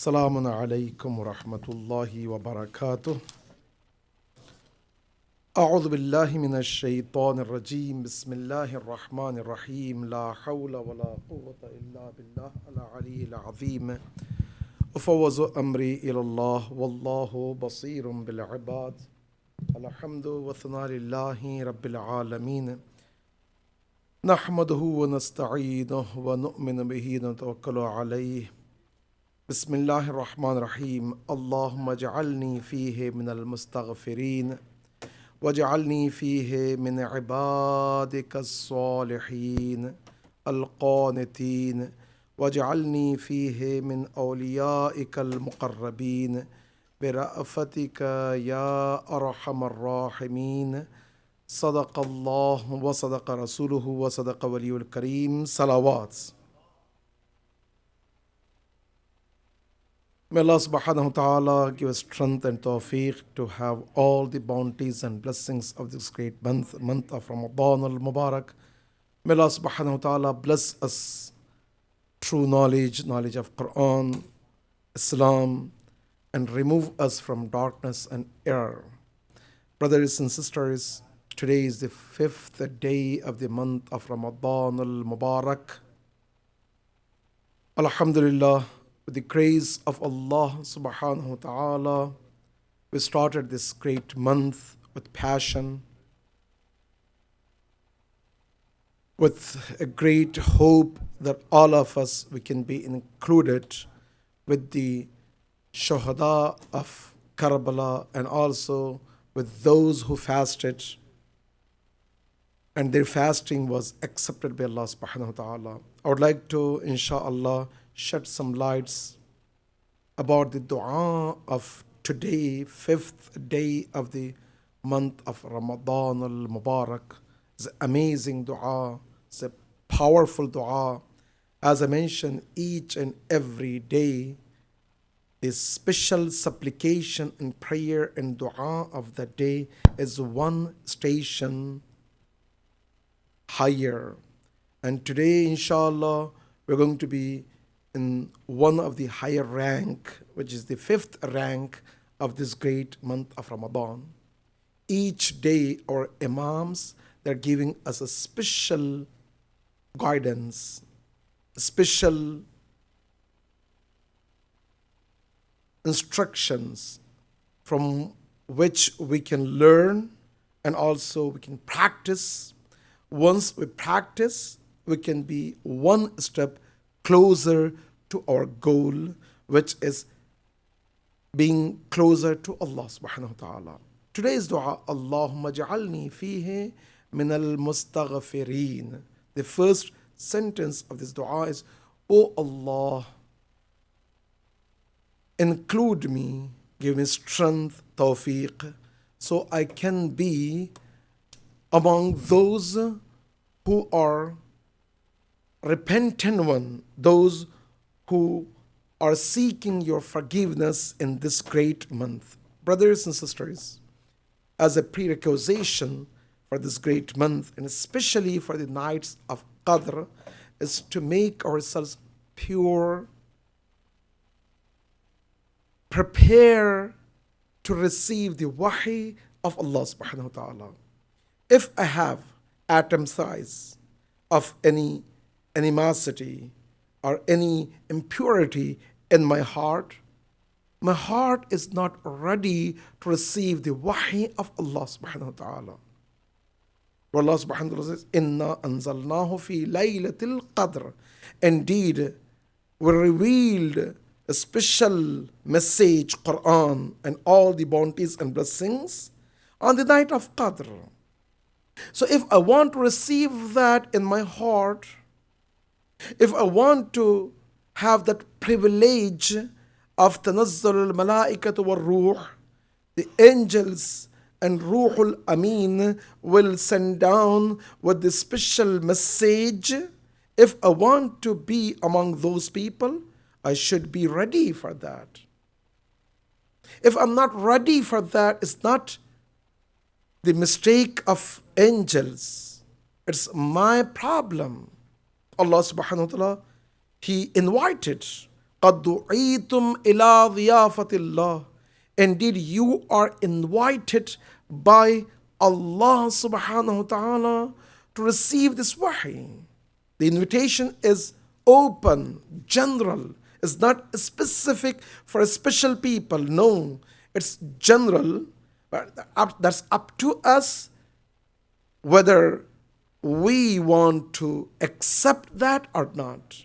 Assalamu alaikum wa rahmatullahi wa barakatuh. أعوذ بالله من الشيطان الرجيم بسم الله الرحمن الرحيم لا حول ولا قوة إلا بالله العلي العظيم أفوض أمري إلى الله والله بصير بالعباد الحمد والثناء لله رب العالمين نحمده ونستعينه ونؤمن به ونتوكل عليه بسم الله الرحمن الرحيم اللهم اجعلني فيه من المستغفرين واجعلني فيه من عبادك الصالحين القانتين واجعلني فيه من أوليائك المقربين برأفتك يا أرحم الراحمين صدق الله وصدق رسوله وصدق ولي الكريم صلوات. May Allah subhanahu wa ta'ala give us strength and tawfiq to have all the bounties and blessings of this great month of Ramadan al-Mubarak. May Allah subhanahu wa ta'ala bless us true knowledge of Quran, Islam, and remove us from darkness and error. Brothers and sisters, today is the 5th day of the month of Ramadan al-Mubarak. Alhamdulillah, with the grace of Allah subhanahu wa ta'ala, we started this great month with passion, with a great hope that all of us, we can be included with the shuhada of Karbala and also with those who fasted and their fasting was accepted by Allah subhanahu wa ta'ala. I would like to, inshallah, shed some lights about the dua of today, 5th day of the month of Ramadan al-Mubarak. It's an amazing dua. It's a powerful dua. As I mentioned, each and every day, the special supplication and prayer and dua of the day is one station higher. And today, inshallah, we're going to be in one of the higher rank, which is the 5th rank of this great month of Ramadan. Each day, our imams, they're giving us a special guidance, special instructions from which we can learn and also we can practice. Once we practice, we can be one step closer to our goal, which is being closer to Allah subhanahu wa ta'ala. Today's dua, Allahumma ja'alni fihi min al-mustaghfirin. The first sentence of this dua is, O Allah, include me, give me strength, tawfiq, so I can be among those who are repentant one, those who are seeking your forgiveness in this great month. Brothers and sisters, as a prerequisite for this great month, and especially for the nights of Qadr, is to make ourselves pure, prepare to receive the wahi of Allah subhanahu wa ta'ala. If I have atom size of any animosity or any impurity in my heart is not ready to receive the wahi of Allah subhanahu wa ta'ala. Where Allah subhanahu wa ta'ala says, Inna anzalnahu fi laylatil qadr. Indeed, we revealed a special message, Quran, and all the bounties and blessings on the night of Qadr. So if I want to receive that in my heart, if I want to have that privilege of tanazzul al-malaikatu wal-ruh, the angels and Ruhul Amin will send down with the special message. If I want to be among those people, I should be ready for that. If I'm not ready for that, it's not the mistake of angels. It's my problem. Allah subhanahu wa ta'ala, He invited قَدْ دُعِيتُمْ إِلَىٰ ضِيَافَةِ اللَّهِ. Indeed, you are invited by Allah subhanahu wa ta'ala to receive this wahi. The invitation is open, general. It's not specific for special people. No, it's general. But that's up to us whether we want to accept that or not.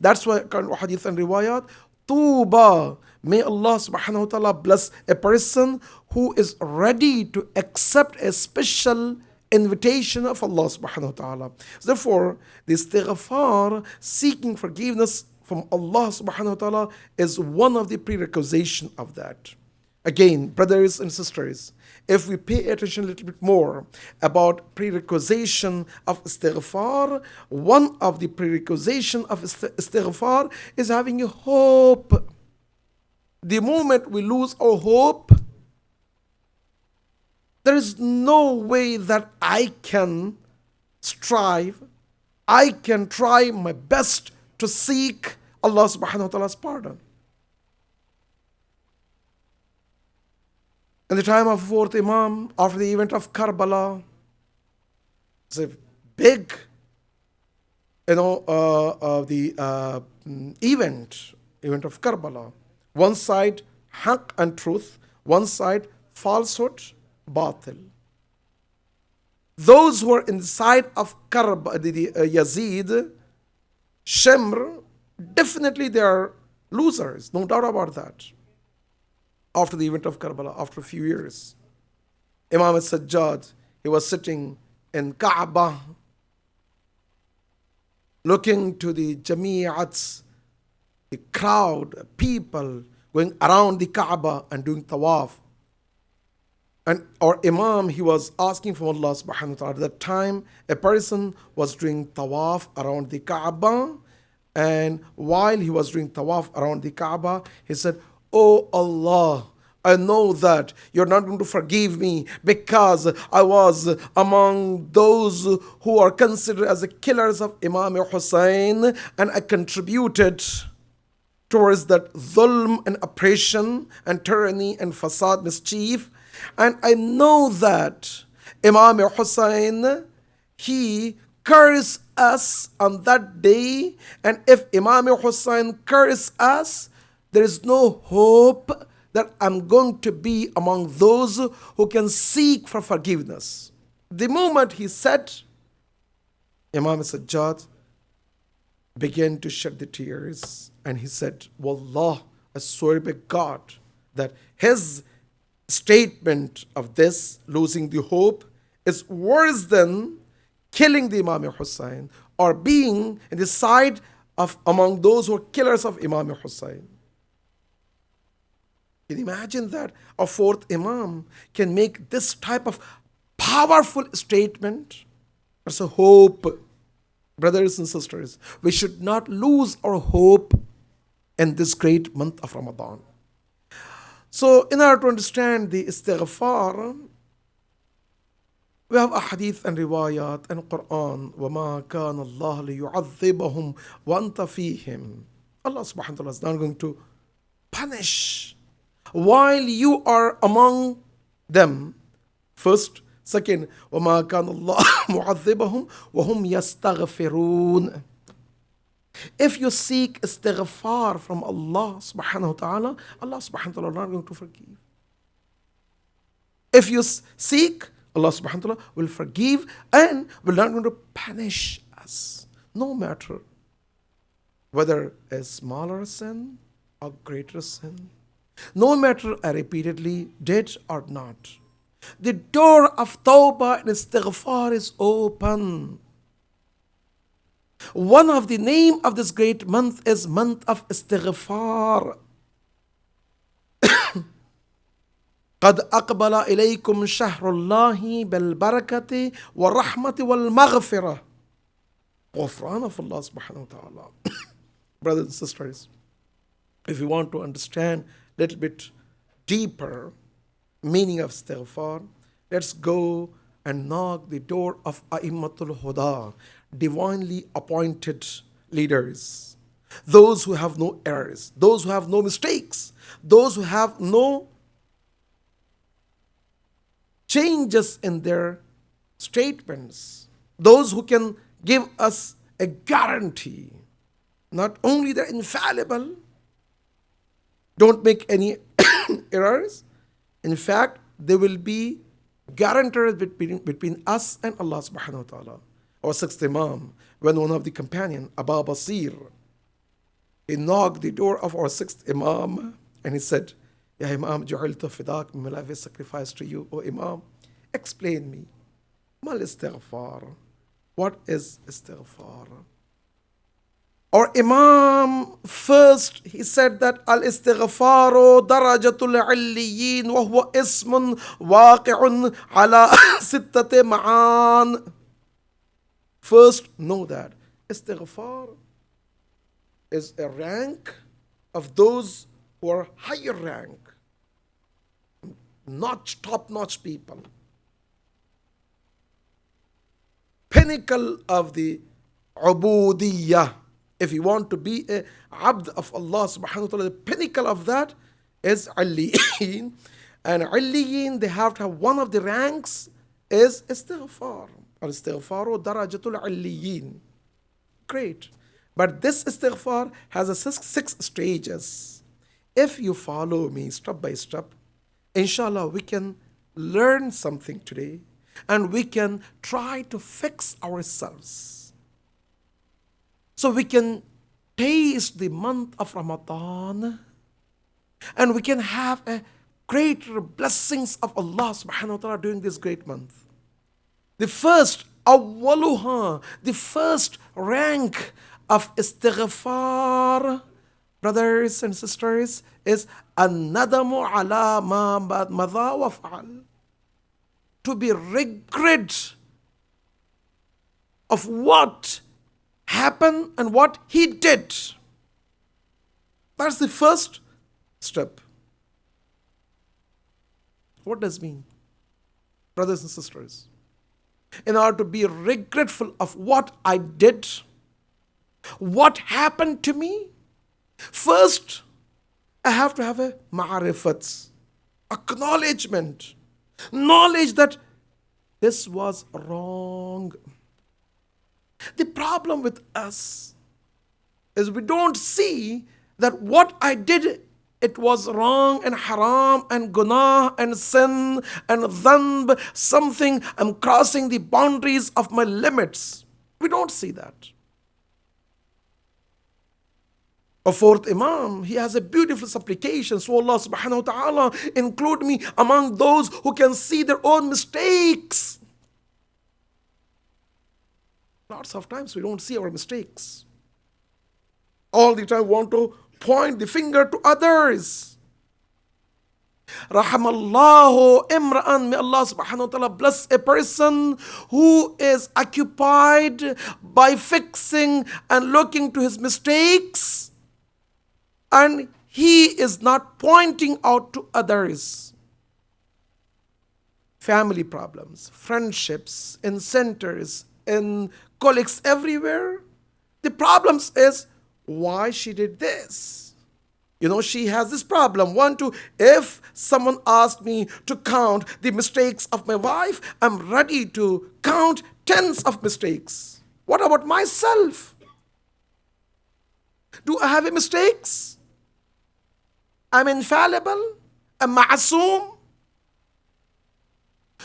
That's why hadith and riwayat, Tuba, may Allah subhanahu wa ta'ala bless a person who is ready to accept a special invitation of Allah subhanahu wa ta'ala. Therefore, the istighfar, seeking forgiveness from Allah subhanahu wa ta'ala, is one of the prerequisites of that. Again, brothers and sisters, if we pay attention a little bit more about prerequisites of istighfar, one of the prerequisites of istighfar is having a hope. The moment we lose our hope, there is no way that I can strive, I can try my best to seek Allah subhanahu wa ta'ala's pardon. In the time of fourth Imam, after the event of Karbala, it's a big, the event of Karbala. One side, haqq and truth. One side, falsehood, batil. Those who are inside of Yazid, Shemr, definitely they are losers, no doubt about that. After the event of Karbala, after a few years, Imam al-Sajjad, he was sitting in Kaaba, looking to the Jami'ats, the crowd, people going around the Kaaba and doing tawaf. And our Imam, he was asking from Allah subhanahu wa ta'ala. At that time, a person was doing tawaf around the Kaaba, and while he was doing tawaf around the Kaaba, he said, "Oh Allah, I know that you're not going to forgive me because I was among those who are considered as the killers of Imam Hussein, and I contributed towards that dhulm and oppression and tyranny and fasad mischief. And I know that Imam Hussein, he cursed us on that day, and if Imam Hussein cursed us, there is no hope that I'm going to be among those who can seek for forgiveness." The moment he said, Imam Sajjad began to shed the tears, and he said, "Wallah, I swear by God that his statement of this, losing the hope, is worse than killing the Imam Hussein or being in the side of among those who are killers of Imam Hussein." Can you imagine that a fourth Imam can make this type of powerful statement? That's a hope. Brothers and sisters, we should not lose our hope in this great month of Ramadan. So, in order to understand the istighfar, we have a hadith and riwayat and Quran. وَمَا كَانَ اللَّهُ لِيُعَذِّبَهُمْ وَأَنْتَ فِيهِمْ. Allah subhanahu wa ta'ala is not going to punish while you are among them. First, second, وَمَا كَانَ اللَّهُ مُعَذِّبَهُمْ وَهُمْ يَسْتَغْفِرُونَ. If you seek istighfar from Allah subhanahu wa ta'ala, Allah subhanahu wa ta'ala is not going to forgive. If you seek, Allah subhanahu wa ta'ala will forgive and will not going to punish us, no matter whether a smaller sin or greater sin, no matter I repeatedly did or not. The door of tawbah and istighfar is open. One of the name of this great month is month of istighfar. قد أقبل إليكم شهر الله بالبركة والرحمة والمغفرة. غفران of Allah subhanahu wa ta'ala. Brothers and sisters, if you want to understand a little bit deeper meaning of istighfar, let's go and knock the door of A'immatul Huda, divinely appointed leaders. those who have no errors, those who have no mistakes, those who have no changes in their statements, those who can give us a guarantee. Not only they're infallible, don't make any errors. In fact, they will be guarantors between us and Allah subhanahu wa ta'ala. Our sixth Imam, when one of the companion, Abu Basir, he knocked the door of our sixth Imam and he said, Ya Imam, ju'iltu fidak, my life is sacrificed to you, O Imam. Explain me. Mal istighfar. What is istighfar? Our Imam first, he said that al-istighfaru darajatul illiyin wa huwa ismun waqi'un ala sittati ma'an. First, know that istighfar is a rank of those who are higher rank, not top-notch people. Pinnacle of the ubudiyah. If you want to be a abd of Allah subhanahu wa ta'ala, the pinnacle of that is Alliyin. And Alliyin, they have to have one of the ranks is istighfar. Al-istighfaru darajatul Alliyin. Great. But this istighfar has a six stages. If you follow me step by step, inshallah, we can learn something today and we can try to fix ourselves. So we can taste the month of Ramadan and we can have a greater blessings of Allah subhanahu wa ta'ala during this great month. The first, awwaluha, the first rank of istighfar, brothers and sisters, is an-nadamu ala ma madha wa fa'al. To be regret of what happened and what he did. That's the first step. What does it mean? Brothers and sisters, in order to be regretful of what I did, what happened to me, first I have to have a ma'rifat, acknowledgement, knowledge that this was wrong. The problem with us is we don't see that what I did, it was wrong and haram and gunah and sin and dhanb, something, I'm crossing the boundaries of my limits. We don't see that. A fourth Imam, he has a beautiful supplication. So Allah subhanahu wa ta'ala include me among those who can see their own mistakes. Lots of times we don't see our mistakes. All the time we want to point the finger to others. Rahamallahu imra'an, may Allah subhanahu wa ta'ala bless a person who is occupied by fixing and looking to his mistakes, and he is not pointing out to others. Family problems, friendships, in centers, in colleagues everywhere. The problems is why she did this. You know, she has this problem. One, two, if someone asked me to count the mistakes of my wife, I'm ready to count tens of mistakes. What about myself? Do I have any mistakes? I'm infallible? I'm ma'asum?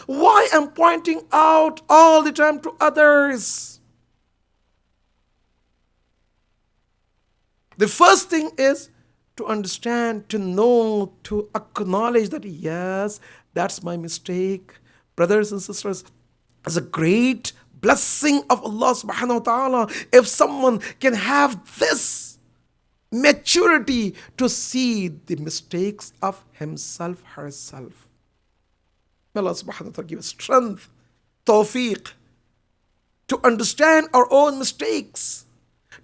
Why I'm pointing out all the time to others? The first thing is to understand, to know, to acknowledge that yes, that's my mistake. Brothers and sisters, it's a great blessing of Allah subhanahu wa ta'ala if someone can have this maturity to see the mistakes of himself, herself. May Allah subhanahu wa ta'ala give us strength, tawfiq, to understand our own mistakes,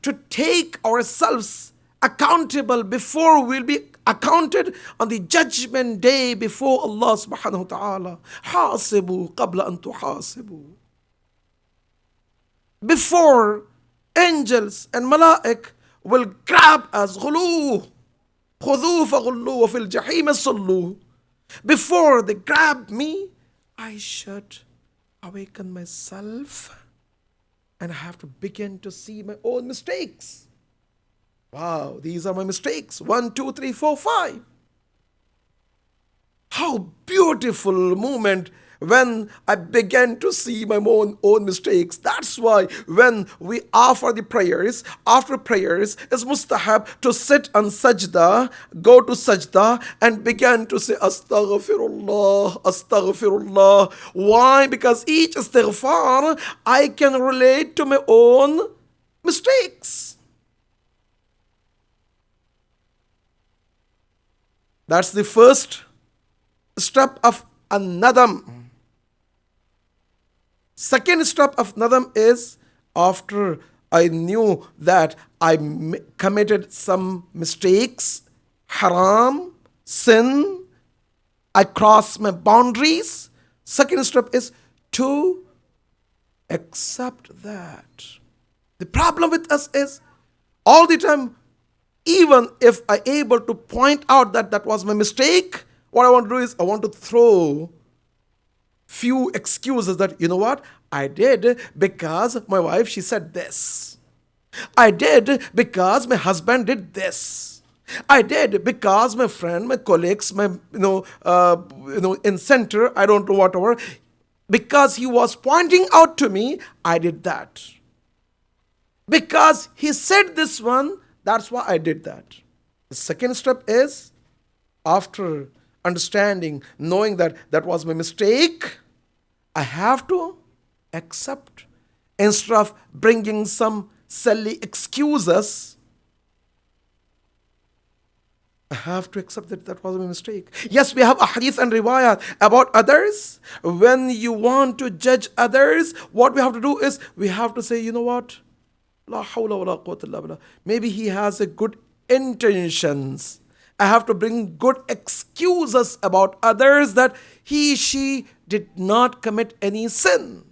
to take ourselves accountable before we'll be accounted on the judgment day before Allah subhanahu wa ta'ala. Hasibu qabla an tuhasibu. Before angels and malaik will grab us. غُلُوهُ خُذُوهُ فَغُلُّوهُ وَفِي الْجَحِيمِ صَلُّوهُ. Before they grab me, I should awaken myself and I have to begin to see my own mistakes. Wow, these are my mistakes. 1, 2, 3, 4, 5. How beautiful moment when I began to see my own mistakes. That's why when we offer the prayers, after prayers, it's mustahab to sit on sajda, go to sajda and begin to say astaghfirullah, astaghfirullah. Why? Because each istighfar I can relate to my own mistakes. That's the first step of nadam. Second step of nadam is after I knew that I committed some mistakes, haram, sin, I crossed my boundaries. Second step is to accept that. The problem with us is all the time, even if I able to point out that that was my mistake, what I want to do is I want to throw few excuses that, you know what, I did because my wife, she said this. I did because my husband did this. I did because my friend, my colleagues, my in center, I don't know whatever, because he was pointing out to me, I did that. Because he said this one, that's why I did that. The second step is after understanding, knowing that that was my mistake, I have to accept. Instead of bringing some silly excuses, I have to accept that that was my mistake. Yes, we have ahadith and riwayat about others. When you want to judge others, what we have to do is we have to say, you know what? La hawla wa la quwwata illa billah. Maybe he has a good intentions. I have to bring good excuses about others that he, she did not commit any sin.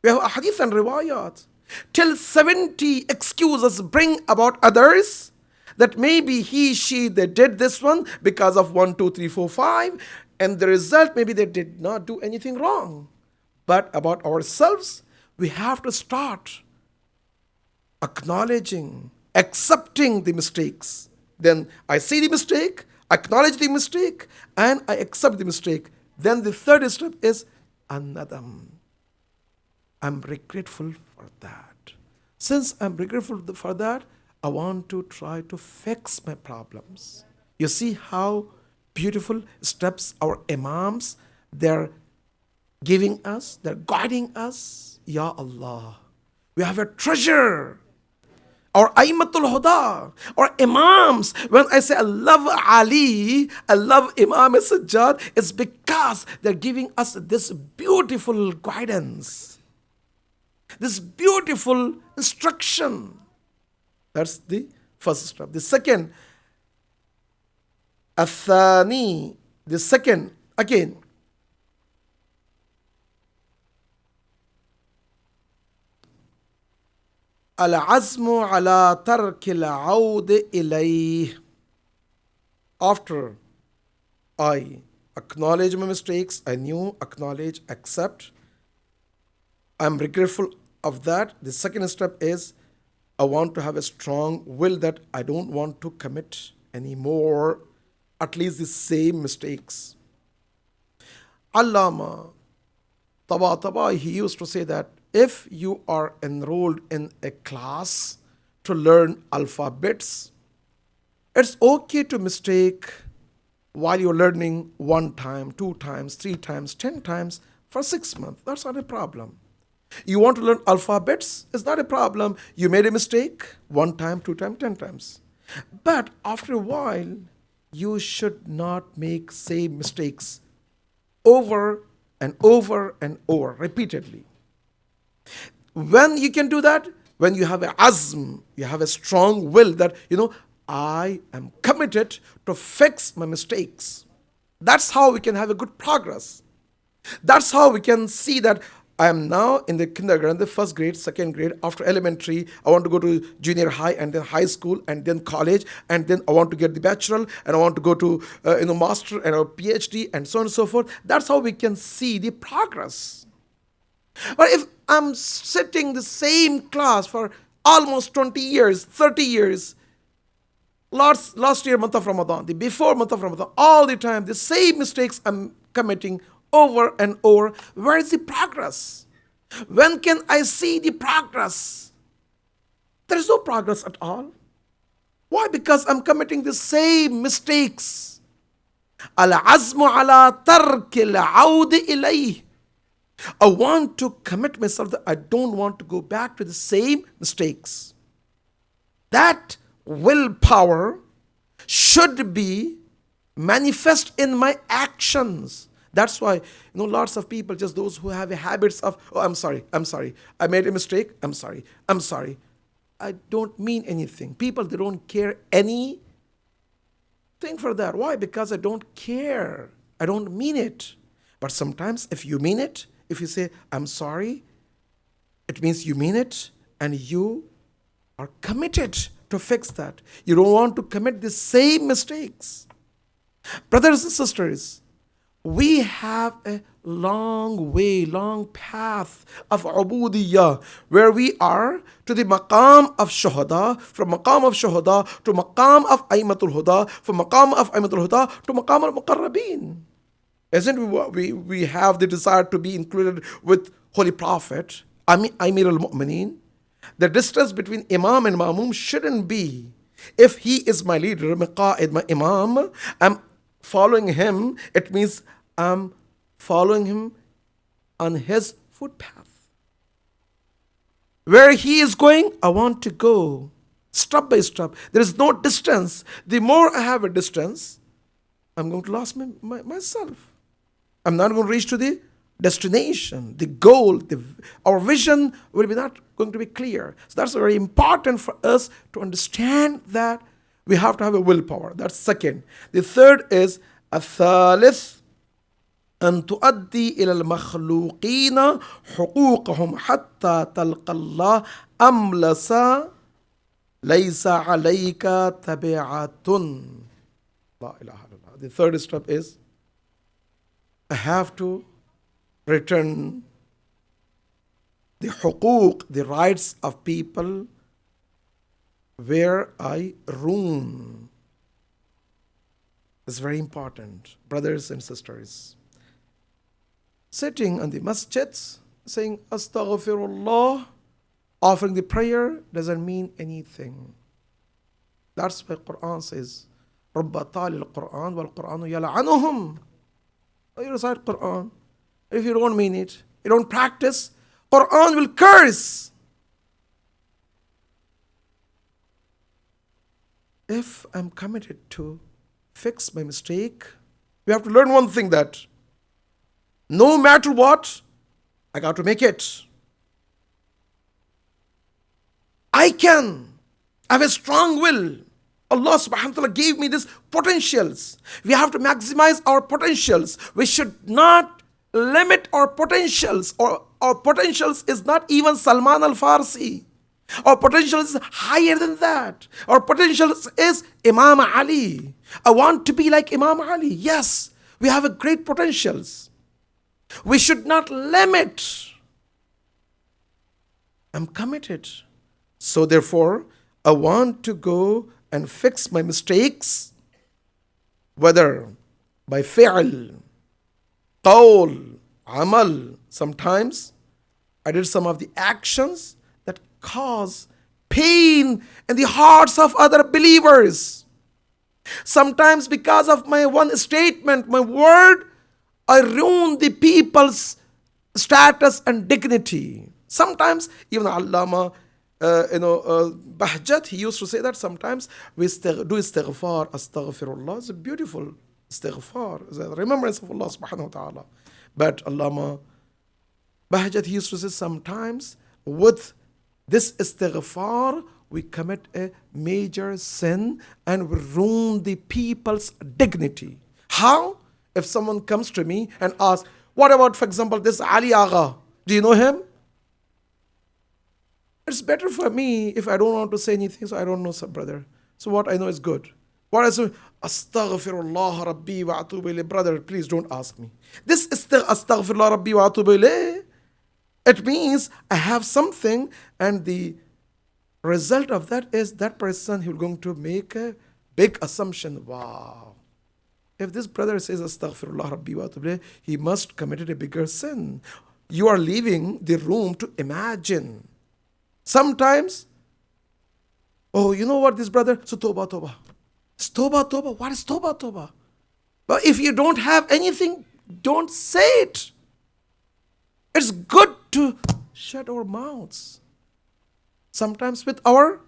We have hadith and riwayat. Till 70 excuses bring about others that maybe he, she, they did this one because of 1, 2, 3, 4, 5, and the result maybe they did not do anything wrong. But about ourselves, we have to start acknowledging, accepting the mistakes. Then I see the mistake, acknowledge the mistake, and I accept the mistake. Then the third step is anadam. I'm regretful for that. Since I'm regretful for that, I want to try to fix my problems. You see how beautiful steps our imams, they're giving us, they're guiding us. Ya Allah, we have a treasure. Our Aimatul Huda, our Imams. When I say I love Ali, I love Imam Sajjad, it's because they're giving us this beautiful guidance, this beautiful instruction. That's the first step. The second, Athani, the second, again, Al-azmu ala tarkil aud ilayh. After I acknowledge my mistakes, I knew, acknowledge, accept, I'm regretful of that. The second step is I want to have a strong will that I don't want to commit any more, at least the same mistakes. Allama Taba, he used to say that if you are enrolled in a class to learn alphabets, it's okay to mistake while you're learning 1 time, 2 times, 3 times, 10 times for 6 months. That's not a problem. You want to learn alphabets? It's not a problem. You made a mistake 1 time, 2 times, 10 times. But after a while, you should not make same mistakes over and over and over repeatedly. When you can do that, when you have a azm, you have a strong will that, I am committed to fix my mistakes. That's how we can have a good progress. That's how we can see that I am now in the kindergarten, the first grade, second grade. After elementary, I want to go to junior high and then high school and then college, and then I want to get the bachelor and I want to go to master and a PhD and so on and so forth. That's how we can see the progress. But if I'm sitting the same class for almost 20 years, 30 years, last year month of Ramadan, the before month of Ramadan, all the time the same mistakes I'm committing over and over. Where is the progress? When can I see the progress? There is no progress at all. Why? Because I'm committing the same mistakes. Al-azmu ala tarki al-audi ilayh. I want to commit myself that I don't want to go back to the same mistakes. That willpower should be manifest in my actions. That's why, lots of people, just those who have habits of, oh, I'm sorry, I made a mistake, I'm sorry. I don't mean anything. People, they don't care anything for that. Why? Because I don't care. I don't mean it. But sometimes if you mean it, if you say, I'm sorry, it means you mean it and you are committed to fix that. You don't want to commit the same mistakes. Brothers and sisters, we have a long way, long path of ubudiyah, where we are to the maqam of shuhada, from maqam of shuhada to maqam of aimatul huda, from maqam of aimatul huda to maqam al-muqarrabin. Isn't we have the desire to be included with Holy Prophet, Amir al-Mu'mineen? The distance between Imam and Ma'mum shouldn't be, if he is my leader, my qa'id, my Imam, I'm following him, it means I'm following him on his footpath. Where he is going, I want to go step by step. There is no distance. The more I have a distance, I'm going to lose myself. I'm not going to reach to the destination, the goal, our vision will be not going to be clear. So that's very important for us to understand that we have to have a willpower. That's second. The third is الثالث أن تؤدي إلى المخلوقين حقوقهم حتى تلقى الله أملس ليس عليك تبعة. لا إله إلا الله. The third step is I have to return the huquq, the rights of people where I roam. It's very important, brothers and sisters. Sitting on the masjids, saying astaghfirullah, offering the prayer doesn't mean anything. That's why Quran says, رَبَّ طَالِ الْقُرْآنِ وَالْقُرْآنُ يَلْعَنُهُمْ. You recite Quran. If you don't mean it, you don't practice, Quran will curse. If I'm committed to fix my mistake, we have to learn one thing, that no matter what, I got to make it. I have a strong will. Allah subhanahu wa ta'ala gave me these potentials. We have to maximize our potentials. We should not limit our potentials. Or our potentials is not even Salman al-Farsi. Our potential is higher than that. Our potential is Imam Ali. I want to be like Imam Ali. Yes, we have a great potentials. We should not limit. I'm committed. So therefore, I want to go and fix my mistakes, whether by fi'l, qawl, amal. Sometimes I did some of the actions that cause pain in the hearts of other believers. Sometimes because of my one statement, my word, I ruin the people's status and dignity. Sometimes even Allama Bahjat, he used to say that sometimes we do istighfar, astaghfirullah. It's a beautiful istighfar, it's a remembrance of Allah subhanahu wa ta'ala. But Allama Bahjat, he used to say sometimes with this istighfar, we commit a major sin and we ruin the people's dignity. How? If someone comes to me and asks, what about, for example, this Ali Agha? Do you know him? It's better for me if I don't want to say anything, so I don't know some brother. So what I know is good. What I say, Astaghfirullah Rabbi wa atubu ilayh. Brother, please don't ask me. This Astaghfirullah Rabbi wa atubu ilayh, it means I have something, and the result of that is that person who's going to make a big assumption. Wow. If this brother says Astaghfirullah Rabbi wa atubu ilayh, he must committed a bigger sin. You are leaving the room to imagine. Sometimes, oh, you know what, this brother? So Toba, Toba. It's Toba, Toba. What is Toba, Toba? But if you don't have anything, don't say it. It's good to shut our mouths. Sometimes with our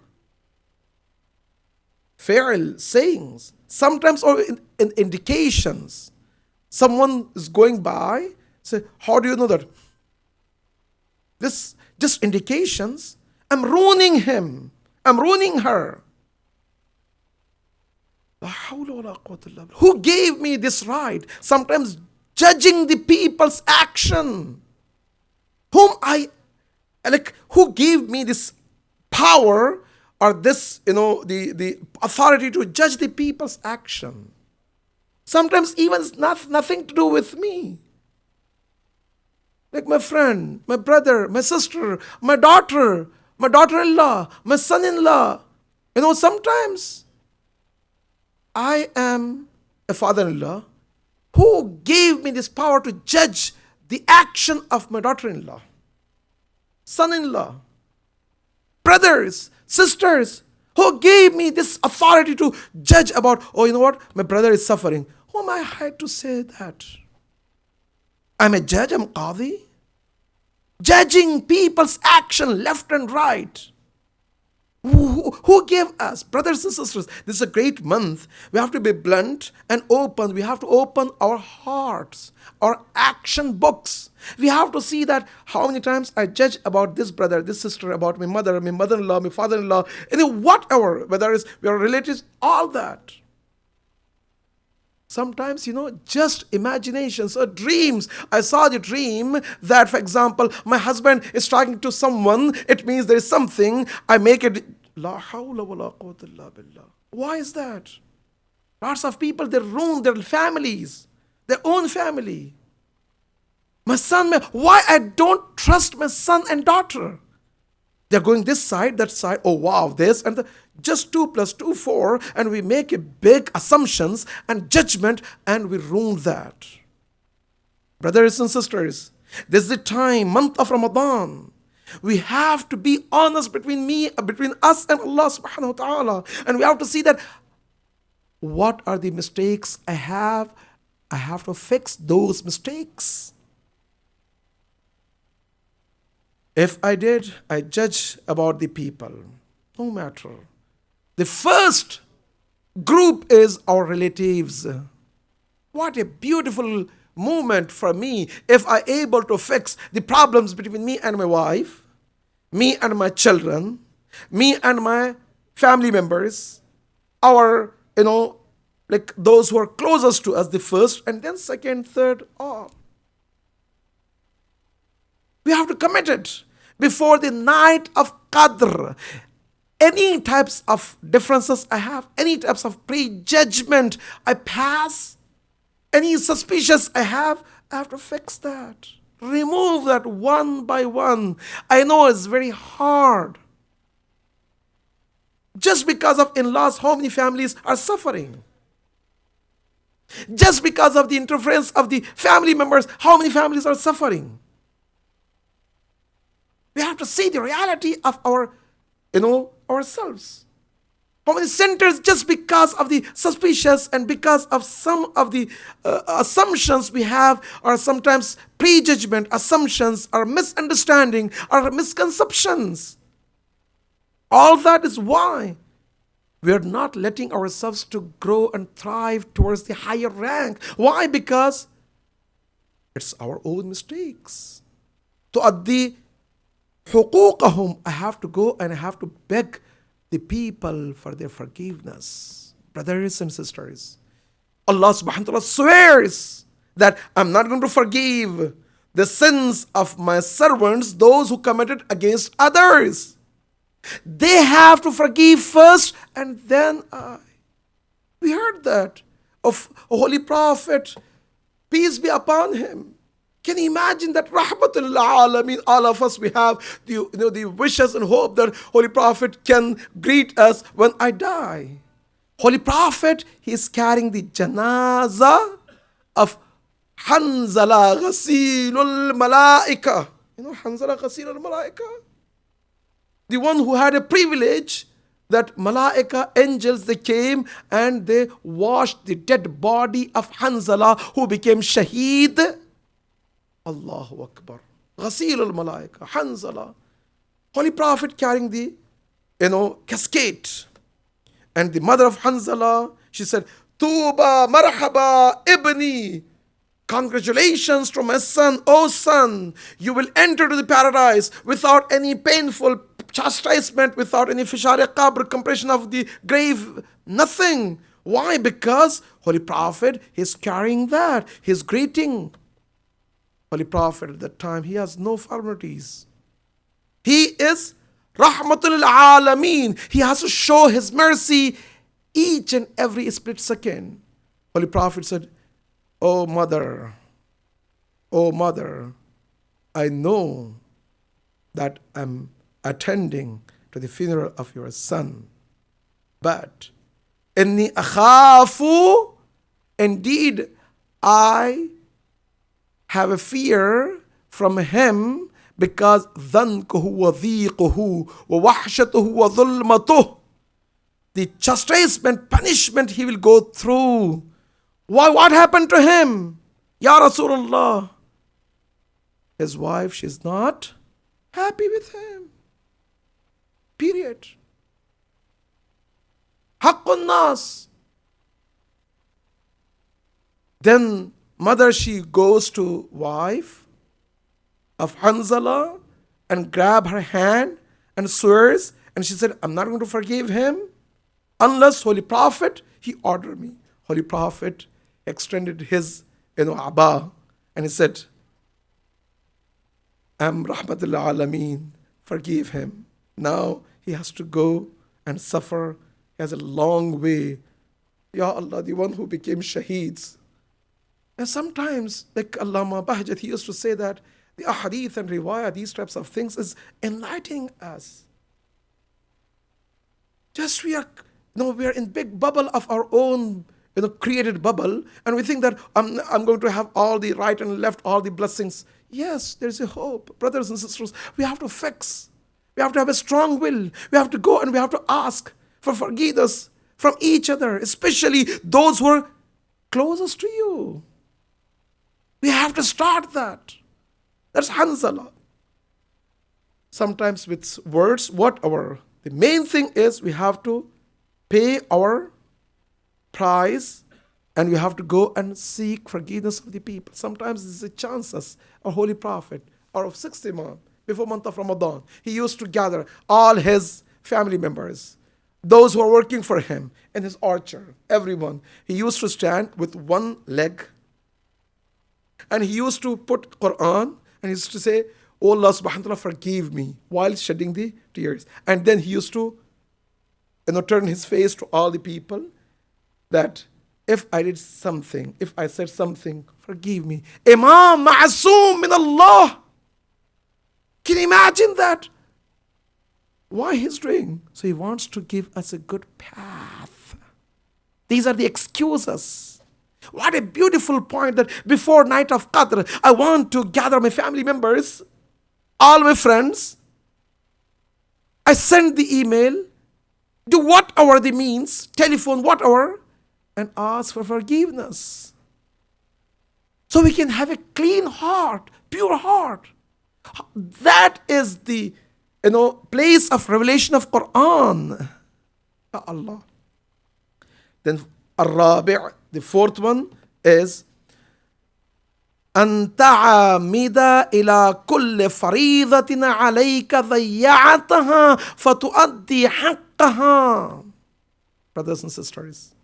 fi'l, sayings. Sometimes or in indications. Someone is going by, say, how do you know that? This just indications. I'm ruining him. I'm ruining her. Who gave me this right? Sometimes judging the people's action. Who gave me this power or this, the authority to judge the people's action? Sometimes even it's nothing to do with me. Like my friend, my brother, my sister, my daughter-in-law, my son-in-law. Sometimes I am a father-in-law. Who gave me this power to judge the action of my daughter-in-law, son-in-law, brothers, sisters? Who gave me this authority to judge about, oh, you know what, my brother is suffering? Who am I to say that? I'm a judge, I'm qadi. Judging people's action left and right. Who gave us? Brothers and sisters, this is a great month. We have to be blunt and open. We have to open our hearts, our action books. We have to see that how many times I judge about this brother, this sister, about my mother, my mother-in-law, my father-in-law, whatever, whether it's we are relatives, all that. Sometimes, just imaginations or dreams. I saw the dream that, for example, my husband is talking to someone. It means there is something. I make it. La hawla wa la quwwata illa billah. Why is that? Lots of people, they ruin their families, their own family. My son, why I don't trust my son and daughter? They're going this side, that side. Oh, wow, this and just 2 + 2, 4. And we make a big assumptions and judgment and we ruin that. Brothers and sisters, this is the time, month of Ramadan. We have to be honest between us and Allah subhanahu wa ta'ala. And we have to see that what are the mistakes I have. I have to fix those mistakes. If I judge about the people. No matter. The first group is our relatives. What a beautiful moment for me if I am able to fix the problems between me and my wife, me and my children, me and my family members, our, those who are closest to us, the first, and then second, third, all. We have to commit it before the night of Qadr. Any types of differences I have, any types of prejudgment I pass, any suspicious I have to fix that. Remove that one by one. I know it's very hard. Just because of in-laws, how many families are suffering? Just because of the interference of the family members, how many families are suffering? We have to see the reality of ourselves. How many centers just because of the suspicious and because of some of the assumptions we have, or sometimes prejudgment, assumptions, or misunderstanding, or misconceptions. All that is why we are not letting ourselves to grow and thrive towards the higher rank. Why? Because it's our own mistakes. تؤدي حقوقهم. I have to go and I have to beg the people for their forgiveness. Brothers and sisters, Allah subhanahu wa ta'ala swears that I'm not going to forgive the sins of my servants, those who committed against others. They have to forgive first and then I. We heard that of a holy prophet, peace be upon him. Can you imagine that rahmatul alameen, all of us, we have the wishes and hope that holy prophet can greet us when I die. Holy prophet, he is carrying the janaza of Hanzala Ghasilul Malaika. You know Hanzala Ghasilul Malaika? The one who had a privilege that Malaika, angels, they came and they washed the dead body of Hanzala who became Shaheed. Allahu Akbar. Ghasilul Malaika, Hanzala. Holy Prophet carrying the, cascade. And the mother of Hanzala, she said, Tuba marhaba ibni. Congratulations to my son, O son, you will enter to the paradise without any painful chastisement, without any fishar qabr, compression of the grave, nothing. Why? Because Holy Prophet, he's carrying that, he's greeting. Holy Prophet at that time, he has no formalities. He is Rahmatul Alameen. He has to show his mercy each and every split second. Holy Prophet said, oh mother, I know that I'm attending to the funeral of your son, but inni akhafu, indeed I have a fear from him, because dhankuhu wa dhiquhu wa wahshatuhu wa dhulmatuh, the chastisement, punishment he will go through. Why? What happened to him? Ya Rasulullah. His wife, she's not happy with him. Period. Haqqun nas. Then mother, she goes to wife of Hanzala and grab her hand and swears, and she said, I'm not going to forgive him unless Holy Prophet, he ordered me. Holy Prophet extended his abba and he said, I'm Rahmatul Alameen, forgive him. Now he has to go and suffer. He has a long way. Ya Allah, the one who became shaheeds. And sometimes, like Allama Bahjat, he used to say that the ahadith and riwayah, these types of things, is enlightening us. Just we are in big bubble of our own created bubble, and we think that I'm going to have all the right and left, all the blessings. Yes, there's a hope. Brothers and sisters, we have to fix. We have to have a strong will. We have to go and we have to ask for forgiveness from each other, especially those who are closest to you. We have to start that. That's Hanzala. Sometimes with words, the main thing is we have to pay our price and we have to go and seek forgiveness of the people. Sometimes this is a chance as a holy prophet or of 60 months before month of Ramadan. He used to gather all his family members, those who are working for him in his orchard, everyone. He used to stand with one leg and he used to put Quran and he used to say, Oh Allah subhanahu wa ta'ala, forgive me, while shedding the tears. And then he used to turn his face to all the people that if I did something, if I said something, forgive me. Imam Ma'asum min Allah. Can you imagine that? Why he's doing? So he wants to give us a good path. These are the excuses. What a beautiful point that before night of Qadr, I want to gather my family members, all my friends. I send the email, do whatever the means, telephone, whatever, and ask for forgiveness. So we can have a clean heart, pure heart. That is the place of revelation of Quran. Ya Allah. Then Ar-Rabi', the fourth one is أن تعمد إلى كل فريضة عليك ضيعتها فتؤدي حقها. Brothers and sisters,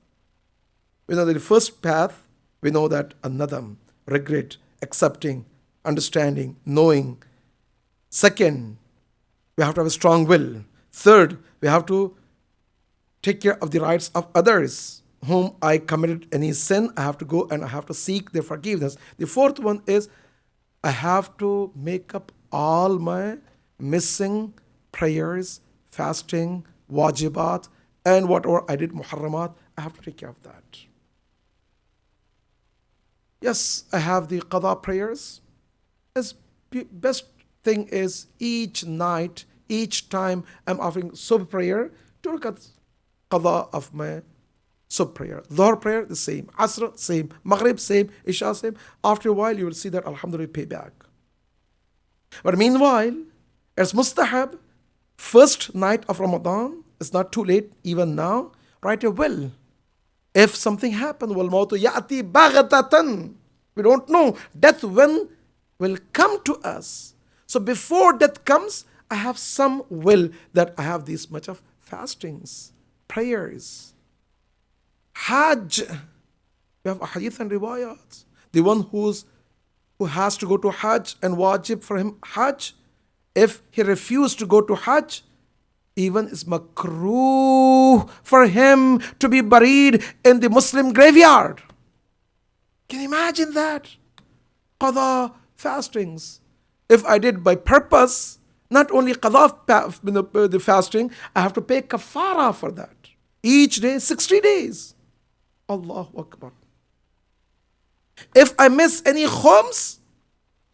we know that the first path, we know that anadam, regret, accepting understanding, knowing. Second, we have to have a strong will. Third, we have to take care of the rights of others whom I committed any sin. I have to go and I have to seek their forgiveness. The fourth one is I have to make up all my missing prayers, fasting, wajibat, and whatever I did, muharramat, I have to take care of that. Yes, I have the qada prayers. As best thing is each night, each time I'm offering sub prayer to look at qada of my sub prayer. Dhuhr prayer, the same. Asr, same. Maghrib, same. Isha, same. After a while, you will see that alhamdulillah pay back. But meanwhile, as mustahab, first night of Ramadan, it's not too late, even now, write a will. If something happened, wal mautu ya'ti baghtatan. We don't know. Death when will come to us. So before death comes, I have some will that I have this much of fastings, prayers, Hajj. We have hadith and riwayat. The one who has to go to Hajj and wajib for him Hajj, if he refused to go to Hajj, even it's makruh for him to be buried in the Muslim graveyard. Can you imagine that? Qadha fastings. If I did by purpose, not only qadha the fasting, I have to pay kafara for that. Each day, 60 days. Allahu Akbar. If I miss any khums,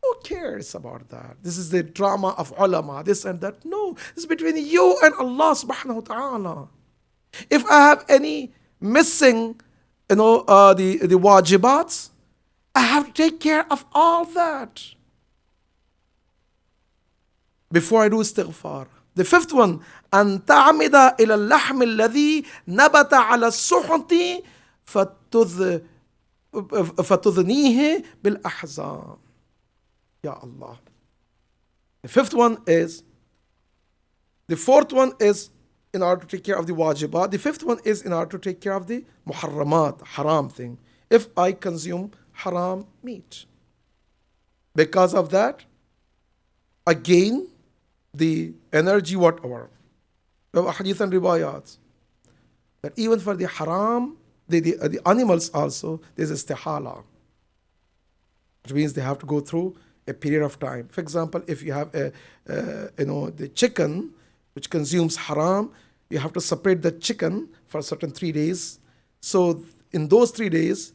who cares about that? This is the drama of ulama, this and that. No, it's between you and Allah subhanahu wa ta'ala. If I have any missing, the wajibats, I have to take care of all that before I do istighfar. The fifth one, أن تعمد إلى اللحم الذي نبت على السحت فتذنيه بالأحزان. Ya Allah. The fourth one is in order to take care of the wajibat. The fifth one is in order to take care of the muharramat, haram thing. If I consume haram meat, because of that, I gain the energy, whatever. We have hadith and riwayat that even for the haram, the animals also, there's istihala, which means they have to go through a period of time. For example, if you have the chicken which consumes haram, you have to separate the chicken for certain 3 days. So in those 3 days,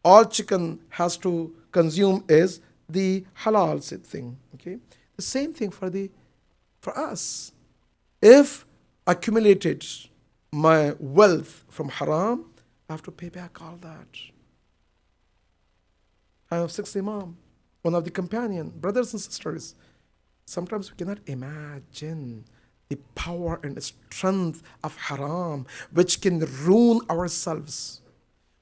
all chicken has to consume is the halal thing. Okay, the same thing for us. If accumulated my wealth from haram, I have to pay back all that. I have 6 imam, one of the companion, brothers and sisters. Sometimes we cannot imagine the power and the strength of haram, which can ruin ourselves.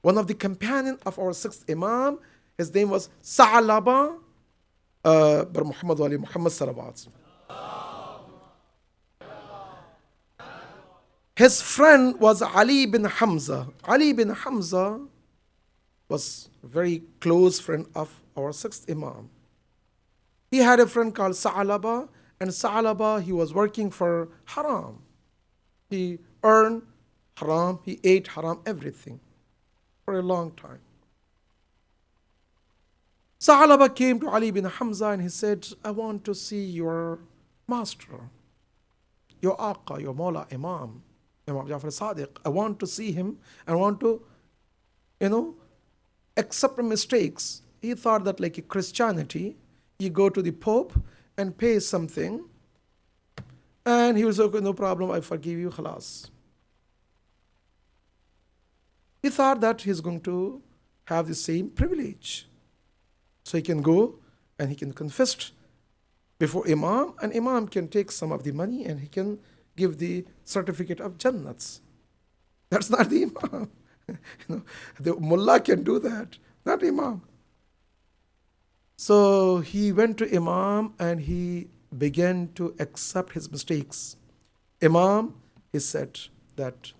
One of the companion of our 6th imam, his name was Sa'alaba bar Muhammad wali Muhammad Salawat. His friend was Ali bin Hamza. Ali bin Hamza was a very close friend of our 6th imam. He had a friend called Sa'alaba, and Sa'alaba, he was working for haram. He earned haram, he ate haram, everything for a long time. Sa'alaba came to Ali bin Hamza and he said, I want to see your master, your Aqa, your Mawla Imam, Imam Jafar Sadiq. I want to see him. I want to, accept mistakes. He thought that like a Christianity, you go to the Pope and pay something, and he was okay, no problem, I forgive you, khalas. He thought that he's going to have the same privilege. So he can go and he can confess before Imam, and Imam can take some of the money and he can give the certificate of Jannats. That's not the Imam. The mullah can do that, not Imam. So he went to Imam and he began to accept his mistakes. Imam, he said that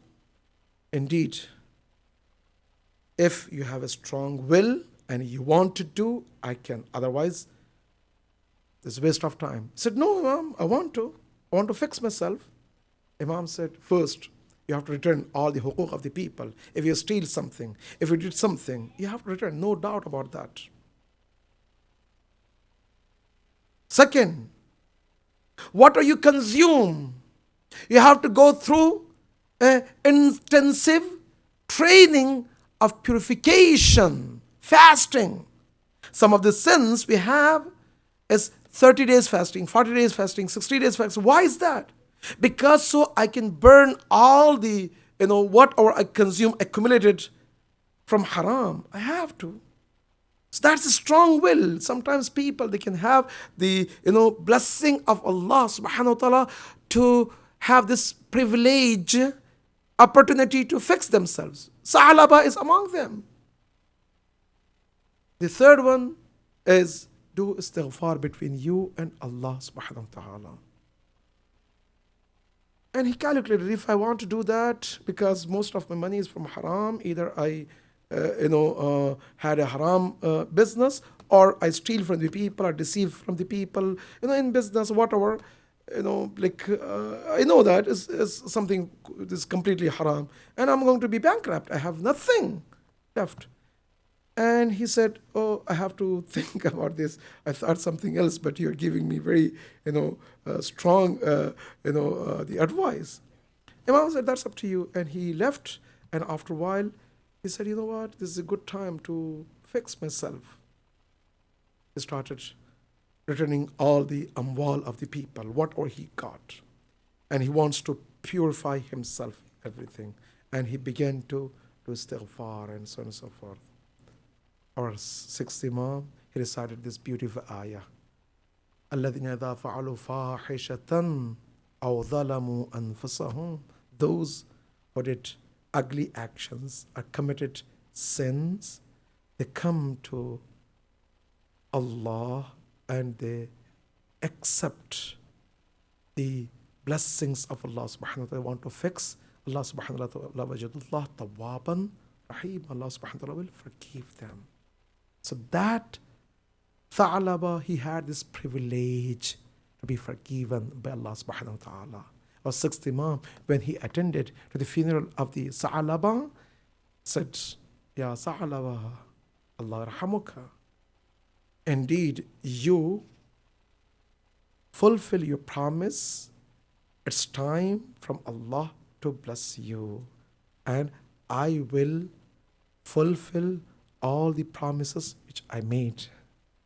indeed, if you have a strong will and you want to do, I can. Otherwise, This is a waste of time. He said, no, Imam, I want to. I want to fix myself. Imam said, first, you have to return all the hukuk of the people. If you steal something, if you did something, you have to return. No doubt about that. Second, what are you consume? You have to go through an intensive training of purification, fasting. Some of the sins we have is 30 days fasting, 40 days fasting, 60 days fasting. Why is that? Because so I can burn all the, whatever I consume accumulated from haram. I have to. So that's a strong will. Sometimes people, they can have the, blessing of Allah subhanahu wa ta'ala to have this privilege, opportunity to fix themselves. Sa'alaba is among them. The third one is do istighfar between you and Allah subhanahu wa ta'ala. And he calculated, if I want to do that, because most of my money is from haram, either I had a haram business, or I steal from the people, or deceive from the people, in business, whatever, I know that is something that is completely haram, and I'm going to be bankrupt. I have nothing left. And he said, oh, I have to think about this. I thought something else, but you're giving me very, strong, the advice. Imam said, that's up to you. And he left. And after a while, he said, you know what? This is a good time to fix myself. He started returning all the amwal of the people, whatever he got. And he wants to purify himself, everything. And he began to do istighfar and so on and so forth. Our sixth Imam, he recited this beautiful ayah. الَّذِينَ إِذَا فَعَلُوا فَاحِشَةً أَوْ ظَلَمُوا أَنفُسَهُم. Those who did ugly actions or committed sins, they come to Allah and they accept the blessings of Allah subhanahu wa ta'ala. They want to fix. Allah subhanahu wa ta'ala wajadullah tawwaban rahim. Allah subhanahu wa ta'ala will forgive them. So that Tha'laba, he had this privilege to be forgiven by Allah subhanahu wa ta'ala. Our sixth Imam, when he attended to the funeral of the Tha'laba, said, Ya Tha'laba, Allah rahamuka. Indeed, you fulfill your promise. It's time from Allah to bless you. And I will fulfill all the promises which I made.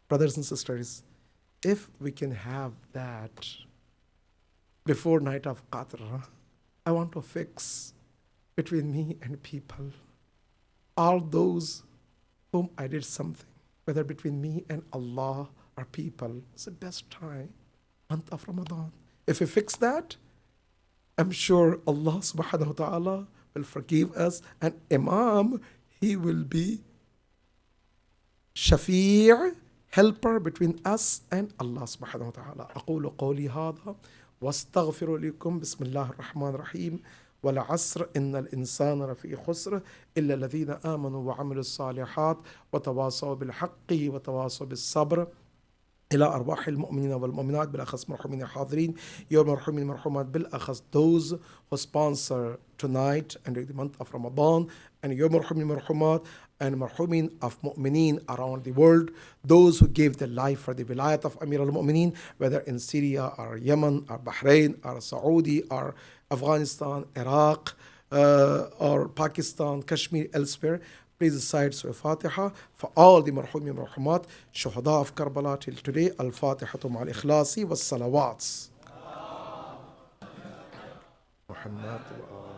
Brothers and sisters, if we can have that before night of Qadr, I want to fix between me and people, all those whom I did something, whether between me and Allah or people. It's the best time, month of Ramadan. If we fix that, I'm sure Allah subhanahu wa ta'ala will forgive us, and Imam, he will be Shafi', helper between us and Allah subhanahu wa ta'ala. أقول قولي هذا واستغفر لكم بسم الله الرحمن الرحيم والعصر إن الإنسان لفي خسر إلا الذين آمنوا وعملوا الصالحات وتواصوا بالحق وتواصوا بالصبر إلى أرواح المؤمنين والمؤمنات بالأخص مرحومين الحاضرين يوم مرحومين مرحومات بالأخص those who sponsor tonight and the month of Ramadan, and يوم مرحومين مرحومات and marhumin of mu'mineen around the world, those who gave their life for the wilayat of Amir al-Mu'mineen, whether in Syria or Yemen or Bahrain or Saudi or Afghanistan, Iraq or Pakistan, Kashmir, elsewhere. Please recite Surah Fatiha for all the marhumin marhumat, shuhada of Karbala till today. Al-Fatihatu ma'al ikhlasi was salawats. Muhammad wa